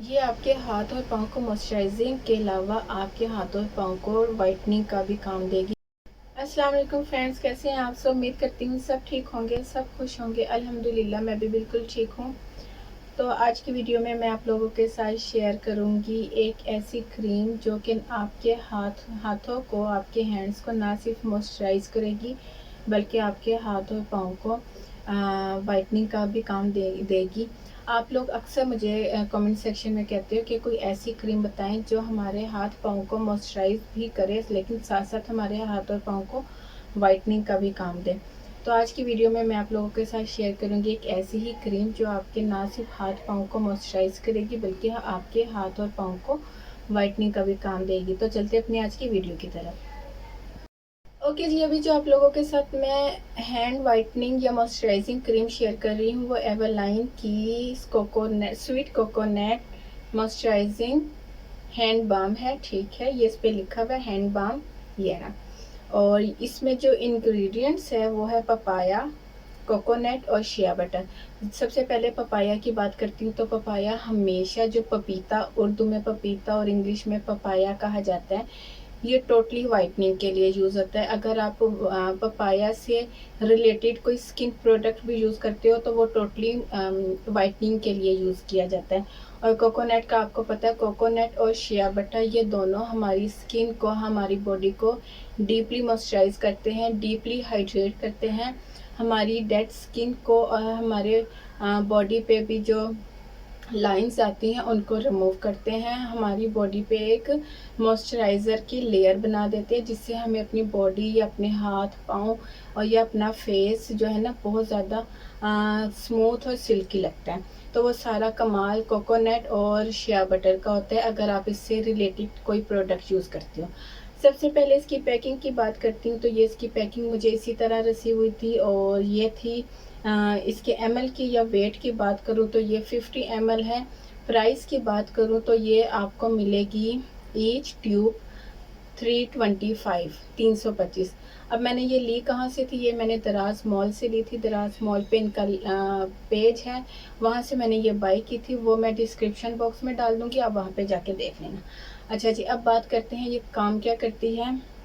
ये आपके हाथ और पाँव को मॉइस्चराइजिंग के अलावा आपके हाथ और पाँव को वाइटनिंग का भी काम देगी। अस्सलाम वालेकुम फ्रेंड्स, कैसे हैं आप सब। उम्मीद करती हूँ सब ठीक होंगे, सब खुश होंगे। अल्हम्दुलिल्लाह मैं भी बिल्कुल ठीक हूँ। तो आज की वीडियो में मैं आप लोगों के साथ शेयर करूँगी एक ऐसी क्रीम जो कि आपके हाथों को, आपके हैंड्स को ना सिर्फ मॉइस्चराइज करेगी बल्कि आपके हाथ और पाँव को वाइटनिंग का भी काम देगी। आप लोग अक्सर मुझे कमेंट सेक्शन में कहते हो कि कोई ऐसी क्रीम बताएं जो हमारे हाथ पाँव को मॉइस्चराइज भी करे लेकिन साथ साथ हमारे हाथ और पाँव को वाइटनिंग का भी काम दे। तो आज की वीडियो में मैं आप लोगों के साथ शेयर करूंगी एक ऐसी ही क्रीम जो आपके ना सिर्फ हाथ पाँव को मॉइस्चराइज करेगी बल्कि आपके हाथ और पाँव को वाइटनिंग का भी काम देगी। तो चलते अपनी आज की वीडियो की तरफ। ओके जी, अभी जो आप लोगों के साथ मैं हैंड वाइटनिंग या मॉइस्चराइजिंग क्रीम शेयर कर रही हूँ वो एवरलाइन की sweet coconut moisturising hand balm है। ठीक है, ये इस पे लिखा हुआ है हैंड बाम, ये ना। और इसमें जो इंग्रेडिएंट्स है वो है पपाया, कोकोनट और शिया बटर। सबसे पहले पपाया की बात करती हूँ तो पपाया हमेशा, जो पपीता, उर्दू में पपीता और इंग्लिश में पपाया कहा जाता है, ये टोटली वाइटनिंग के लिए यूज़ होता है। अगर आप पपाया से रिलेटेड कोई स्किन प्रोडक्ट भी यूज़ करते हो तो वो टोटली वाइटनिंग के लिए यूज़ किया जाता है। और कोकोनट का आपको पता है, कोकोनट और शिया बटर ये दोनों हमारी स्किन को, हमारी बॉडी को डीपली मॉइस्चराइज करते हैं, डीपली हाइड्रेट करते हैं, हमारी डेड स्किन को और हमारे बॉडी पे भी जो लाइंस आती हैं उनको रिमूव करते हैं, हमारी बॉडी पे एक मॉइस्चराइज़र की लेयर बना देते हैं जिससे हमें अपनी बॉडी या अपने हाथ पाँव और या अपना फेस जो है ना बहुत ज़्यादा स्मूथ और सिल्की लगता है। तो वो सारा कमाल कोकोनट और शिया बटर का होता है अगर आप इससे रिलेटेड कोई प्रोडक्ट यूज़ करते हो। सबसे पहले इसकी पैकिंग की बात करती हूँ तो ये इसकी पैकिंग मुझे इसी तरह रिसीव हुई थी और ये थी इसके ml की या वेट की बात करूँ तो ये 50 ml है। प्राइस की बात करूँ तो ये आपको मिलेगी ईच ट्यूब 325। अब मैंने ये ली कहाँ से थी, ये मैंने दराज मॉल से ली थी। दराज मॉल पे इनका पेज है, वहाँ से मैंने ये बाई की थी, वो मैं डिस्क्रिप्शन बॉक्स में डाल दूँगी, आप वहाँ पे जाके देख लेना। अच्छा जी, अब बात करते हैं ये काम क्या करती है।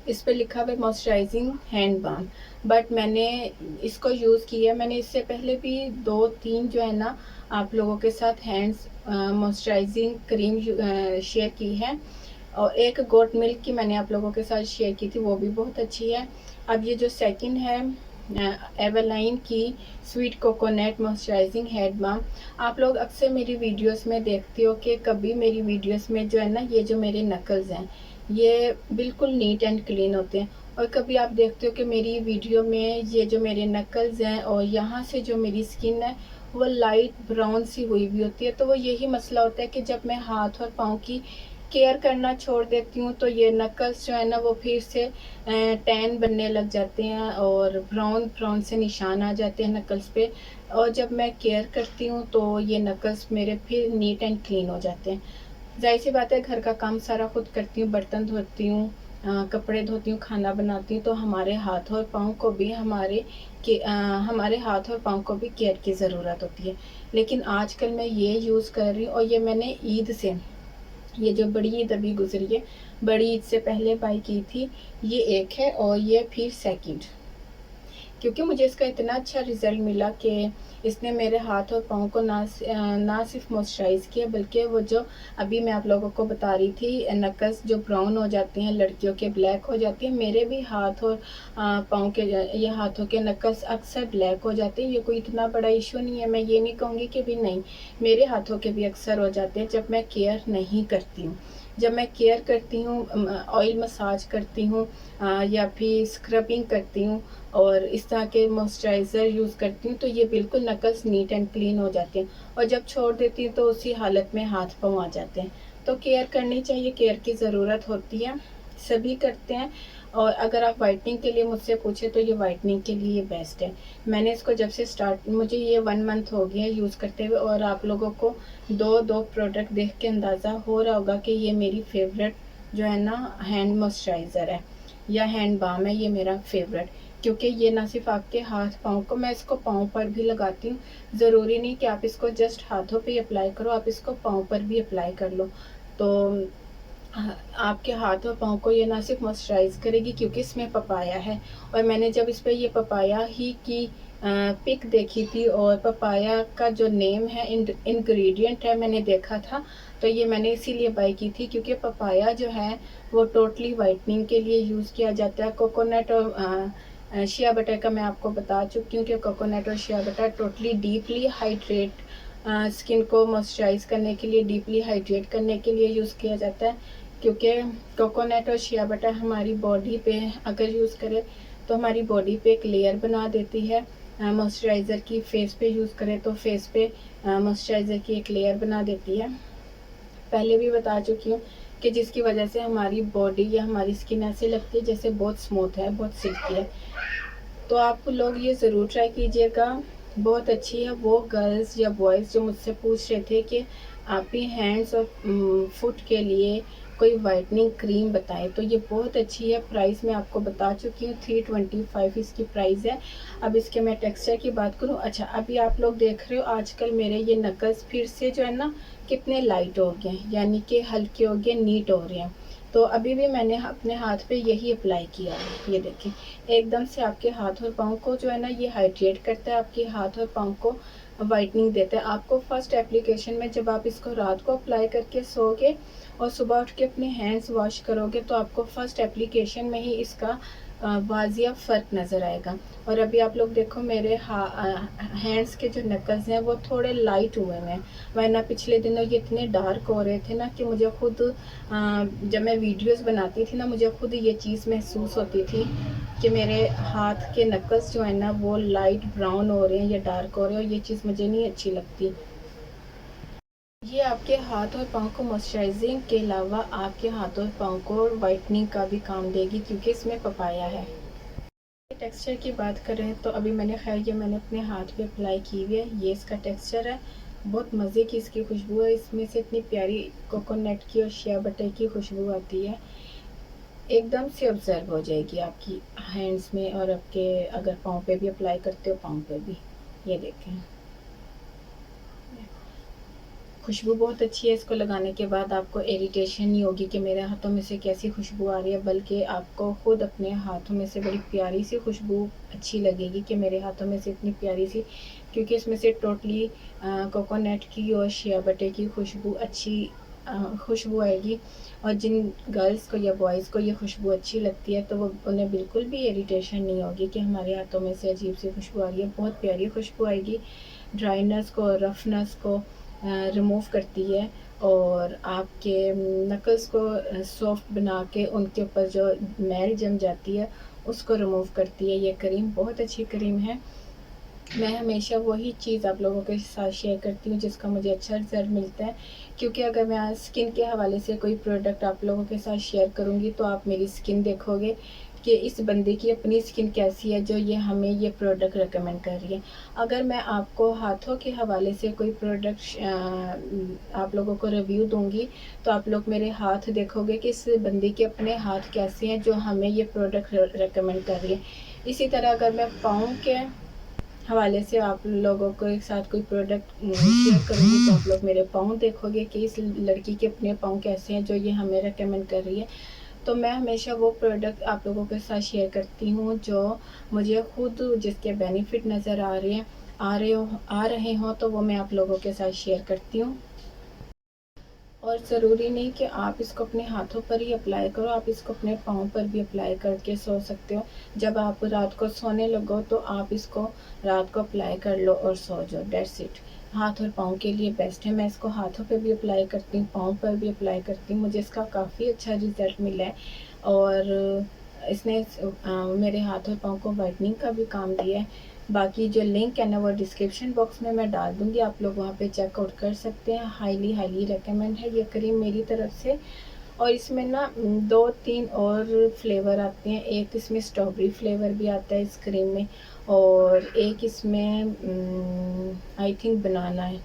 इस पे लिखा हुआ है मॉइस्चराइजिंग हैंड बाम, बट मैंने इसको यूज़ किया, मैंने इससे पहले भी 2-3 जो है ना आप लोगों के साथ हैंड्स मॉइस्चराइजिंग क्रीम शेयर की है और एक गोट मिल्क की मैंने आप लोगों के साथ शेयर की थी, वो भी बहुत अच्छी है। अब ये जो सेकंड है एवरलाइन की sweet coconut moisturising hand balm, आप लोग अक्सर मेरी वीडियोस में देखते हो कि कभी मेरी वीडियोस में जो है ना ये जो मेरे नकल्स हैं ये बिल्कुल नीट एंड क्लीन होते हैं, और कभी आप देखते हो कि मेरी वीडियो में ये जो मेरे नकल्स हैं और यहाँ से जो मेरी स्किन है वो लाइट ब्राउन सी हुई भी होती है। तो वो यही मसला होता है कि जब मैं हाथ और पाँव की केयर करना छोड़ देती हूँ तो ये नकल्स जो है ना वो फिर से टैन बनने लग जाते हैं और ब्राउन ब्राउन से निशान आ जाते हैं नकल्स पे। और जब मैं केयर करती हूँ तो ये नकल्स मेरे फिर नीट एंड क्लीन हो जाते हैं। ज़ाहिर सी बात है, घर का काम सारा खुद करती हूँ, बर्तन धोती हूँ, कपड़े धोती हूँ, खाना बनाती हूँ, तो हमारे हाथ और पाँव को भी हमारे हाथ और पाँव को भी केयर की ज़रूरत होती है। लेकिन आजकल मैं ये यूज़ कर रही हूँ और ये मैंने ईद से, ये जो बड़ी ईद अभी गुजरी है, बड़ी ईद से पहले बाई की थी, ये एक है और ये फिर सेकंड, क्योंकि मुझे इसका इतना अच्छा रिज़ल्ट मिला कि इसने मेरे हाथ और पाँव को ना सिर्फ मॉइस्चराइज़ किया बल्कि वो जो अभी मैं आप लोगों को बता रही थी नकल्स जो ब्राउन हो जाते हैं, लड़कियों के ब्लैक हो जाते हैं, मेरे भी हाथ और पाँव के ये हाथों के नकल्स अक्सर ब्लैक हो जाते हैं। ये कोई इतना बड़ा इशू नहीं है, मैं ये नहीं कहूँगी कि भी नहीं, मेरे हाथों के भी अक्सर हो जाते हैं जब मैं केयर नहीं करती हूँ। जब मैं केयर करती हूँ, ऑयल मसाज करती हूँ या फिर स्क्रबिंग करती हूँ और इस तरह के मॉइस्चराइज़र यूज़ करती हूँ तो ये बिल्कुल नकल्स नीट एंड क्लीन हो जाते हैं। और जब छोड़ देती हूँ तो उसी हालत में हाथ पाँव आ जाते हैं। तो केयर करनी चाहिए, केयर की ज़रूरत होती है, सभी करते हैं। और अगर आप वाइटनिंग के लिए मुझसे पूछे तो ये वाइटनिंग के लिए बेस्ट है। मैंने इसको जब से मुझे ये 1 मंथ हो गया है यूज़ करते हुए, और आप लोगों को दो प्रोडक्ट देख के अंदाज़ा हो रहा होगा कि ये मेरी फेवरेट जो है ना हैंड मॉइस्चराइज़र है या हैंड बाम है, ये मेरा फेवरेट। क्योंकि ये ना सिर्फ आपके हाथ पाँव को, मैं इसको पाँव पर भी लगाती हूँ। ज़रूरी नहीं कि आप इसको जस्ट हाथों पे ही अप्लाई करो, आप इसको पाँव पर भी अप्लाई कर लो। तो आपके हाथ और पाँव को ये ना सिर्फ मॉइस्चराइज़ करेगी क्योंकि इसमें पपाया है। और मैंने जब इस पे ये पपाया ही की पिक देखी थी और पपाया का जो नेम है, इंग्रेडिएंट है, मैंने देखा था, तो ये मैंने इसीलिए बाय की थी क्योंकि पपाया जो है वो टोटली वाइटनिंग के लिए यूज़ किया जाता है। कोकोनट और शिया बटर का मैं आपको बता चुकी हूँ कि कोकोनट और shea butter totally deeply hydrate skin को मॉइस्चराइज़ करने के लिए, डीपली हाइड्रेट करने के लिए यूज़ किया जाता है। क्योंकि कोकोनट और शिया बटर हमारी बॉडी पे अगर यूज़ करें तो हमारी बॉडी पे एक लेयर बना देती है मॉइस्चराइज़र की। फेस पे यूज़ करें तो फेस पे मॉइस्चराइज़र की एक लेयर बना देती है। पहले भी बता चुकी हूँ कि जिसकी वजह से हमारी बॉडी या हमारी स्किन ऐसे लगती है जैसे बहुत स्मूथ है, बहुत सिल्की है। तो आप लोग ये ज़रूर ट्राई कीजिएगा, बहुत अच्छी है। वो गर्ल्स या बॉयज़ जो मुझसे पूछ रहे थे कि आप ही हैंड्स और फुट के लिए कोई वाइटनिंग क्रीम बताएं, तो ये बहुत अच्छी है। प्राइस मैं आपको बता चुकी हूँ, 325 इसकी प्राइस है। अब इसके मैं टेक्सचर की बात करूँ, अच्छा अभी आप लोग देख रहे हो आजकल मेरे ये नकल्स फिर से जो है ना कितने लाइट हो गए, यानी कि हल्के हो गए, नीट हो रहे हैं। तो अभी भी मैंने अपने हाथ पे यही अप्लाई किया है, ये देखें, एकदम से आपके हाथ और पाँव को जो है ना ये हाइड्रेट करता है, आपके हाथ और पाँव को वाइटनिंग देता है। आपको फर्स्ट एप्लीकेशन में जब आप इसको रात को अप्लाई करके सोओगे और सुबह उठ के अपने हैंड्स वॉश करोगे तो आपको फर्स्ट एप्लीकेशन में ही इसका वाजिया फ़र्क नज़र आएगा। और अभी आप लोग देखो मेरे हैंड्स के जो नकल्स हैं वो थोड़े लाइट हुए हैं, वरना पिछले दिनों ये इतने डार्क हो रहे थे ना कि मुझे खुद जब मैं वीडियोस बनाती थी ना मुझे खुद ये चीज़ महसूस होती थी कि मेरे हाथ के नकल्स जो है ना वो लाइट ब्राउन हो रहे हैं या डार्क हो रहे हैं, और ये चीज़ मुझे नहीं अच्छी लगती। ये आपके हाथ और पाँव को मॉइस्चराइजिंग के अलावा आपके हाथ और पाँव को वाइटनिंग का भी काम देगी क्योंकि इसमें पपाया है। टेक्सचर की बात करें तो अभी मैंने खैर ये मैंने अपने हाथ पे अप्लाई की हुई है, ये इसका टेक्सचर है। बहुत मज़े की इसकी खुशबू है, इसमें से इतनी प्यारी कोकोनट की और शिया बटर की खुशबू आती है, एकदम से ऑब्जर्व हो जाएगी आपकी हैंड्स में। और आपके अगर पाँव पे भी अप्लाई करते हो, पाँव पे भी, ये देखें खुशबू बहुत अच्छी है। इसको लगाने के बाद आपको इरिटेशन नहीं होगी कि मेरे हाथों में से कैसी खुशबू आ रही है, बल्कि आपको खुद अपने हाथों में से बड़ी प्यारी सी खुशबू अच्छी लगेगी कि मेरे हाथों में से इतनी प्यारी सी, क्योंकि इसमें से टोटली कोकोनट की और शिया बटर की खुशबू अच्छी खुशबू आएगी। और जिन गर्ल्स को या बॉयज़ को ये खुशबू अच्छी लगती है तो वो उन्हें बिल्कुल भी इरिटेशन नहीं होगी कि हमारे हाथों में से अजीब सी खुशबू आ रही है। बहुत प्यारी खुशबू आएगी, ड्राइनेस को, रफनेस को रिमूव करती है और आपके नकल्स को सॉफ्ट बना के उनके ऊपर जो मैल जम जाती है उसको रिमूव करती है। ये क्रीम बहुत अच्छी क्रीम है। मैं हमेशा वही चीज़ आप लोगों के साथ शेयर करती हूँ जिसका मुझे अच्छा रिज़ल्ट मिलता है, क्योंकि अगर मैं आज स्किन के हवाले से कोई प्रोडक्ट आप लोगों के साथ शेयर करूँगी तो आप मेरी स्किन देखोगे कि इस बंदे की अपनी स्किन कैसी है जो ये हमें ये प्रोडक्ट रेकमेंड कर रही है। अगर मैं आपको हाथों के हवाले से कोई प्रोडक्ट आप लोगों को रिव्यू दूँगी तो आप लोग मेरे हाथ देखोगे कि इस बंदे के अपने हाथ कैसे हैं जो हमें ये प्रोडक्ट रेकमेंड कर रही है। इसी तरह अगर मैं पाँव के हवाले से आप लोगों को एक साथ कोई प्रोडक्ट शेयर करूँगी तो आप लोग मेरे पाँव देखोगे कि इस लड़की के अपने पाँव कैसे हैं जो ये हमें रेकमेंड कर रही है। तो मैं हमेशा वो प्रोडक्ट आप लोगों के साथ शेयर करती हूँ जो मुझे खुद जिसके बेनिफिट नज़र आ रहे हों तो वो मैं आप लोगों के साथ शेयर करती हूँ। और ज़रूरी नहीं कि आप इसको अपने हाथों पर ही अप्लाई करो, आप इसको अपने पाँव पर भी अप्लाई करके सो सकते हो। जब आप रात को सोने लगो तो आप इसको रात को अप्लाई कर लो और सो जाओ, दैट्स इट। हाथ और पाँव के लिए बेस्ट है। मैं इसको हाथों पे भी अप्लाई करती हूँ, पाँव पर भी अप्लाई करती हूँ, मुझे इसका काफ़ी अच्छा रिज़ल्ट मिला है। और इसने मेरे हाथ और पाँव को वाइटनिंग का भी काम दिया है। बाकी जो लिंक है ना वो डिस्क्रिप्शन बॉक्स में मैं डाल दूँगी, आप लोग वहाँ पे चेकआउट कर सकते हैं। हाईली हाईली रिकमेंड है ये क्रीम मेरी तरफ से। और इसमें ना 2-3 और फ्लेवर आते हैं, एक इसमें स्ट्रॉबेरी फ्लेवर भी आता है इस क्रीम में, और एक इसमें आई थिंक बनाना है,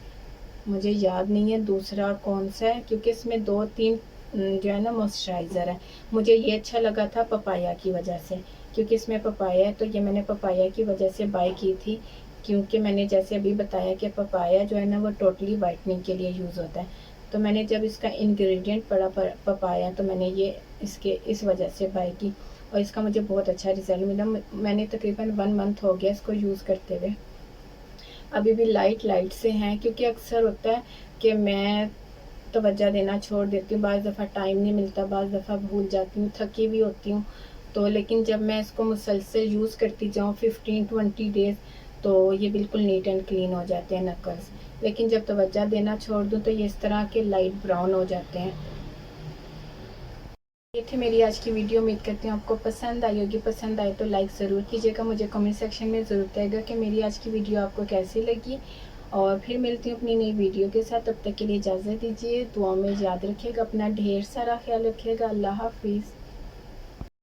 मुझे याद नहीं है दूसरा कौन सा है, क्योंकि इसमें 2-3 जो है ना मॉइस्चराइज़र है। मुझे ये अच्छा लगा था पपाया की वजह से क्योंकि इसमें पपाया है, तो ये मैंने पपाया की वजह से बाय की थी, क्योंकि मैंने जैसे अभी बताया कि पपाया जो है ना वो टोटली वाइटनिंग के लिए यूज़ होता है। तो मैंने जब इसका इंग्रेडिएंट पढ़ा पपाया, तो मैंने ये इसके इस वजह से बाय की और इसका मुझे बहुत अच्छा रिज़ल्ट मिला। मैंने तकरीबन 1 मंथ हो गया इसको यूज़ करते हुए। अभी भी लाइट से हैं, क्योंकि अक्सर होता है कि मैं तवज्जो देना छोड़ देती हूँ, बाज़ दफ़ा टाइम नहीं मिलता, बाज़ दफ़ा भूल जाती हूँ, थकी भी होती हूँ। तो लेकिन जब मैं इसको मुसलसल यूज़ करती जाऊँ 15-20 डेज़, तो ये बिल्कुल नीट एंड क्लीन हो जाते हैं नकल्स। लेकिन जब तवज्जो देना छोड़ दूँ तो ये इस तरह के लाइट ब्राउन हो जाते हैं। ये थी मेरी आज की वीडियो। उम्मीद करती हूँ आपको पसंद आई होगी। पसंद आए तो लाइक ज़रूर कीजिएगा। मुझे कमेंट सेक्शन में ज़रूर बताइएगा कि मेरी आज की वीडियो आपको कैसी लगी। और फिर मिलती हूँ अपनी नई वीडियो के साथ। तब तक के लिए इजाज़त दीजिए। दुआ में याद रखिएगा, अपना ढेर सारा ख्याल रखिएगा। अल्लाह हाफिज़।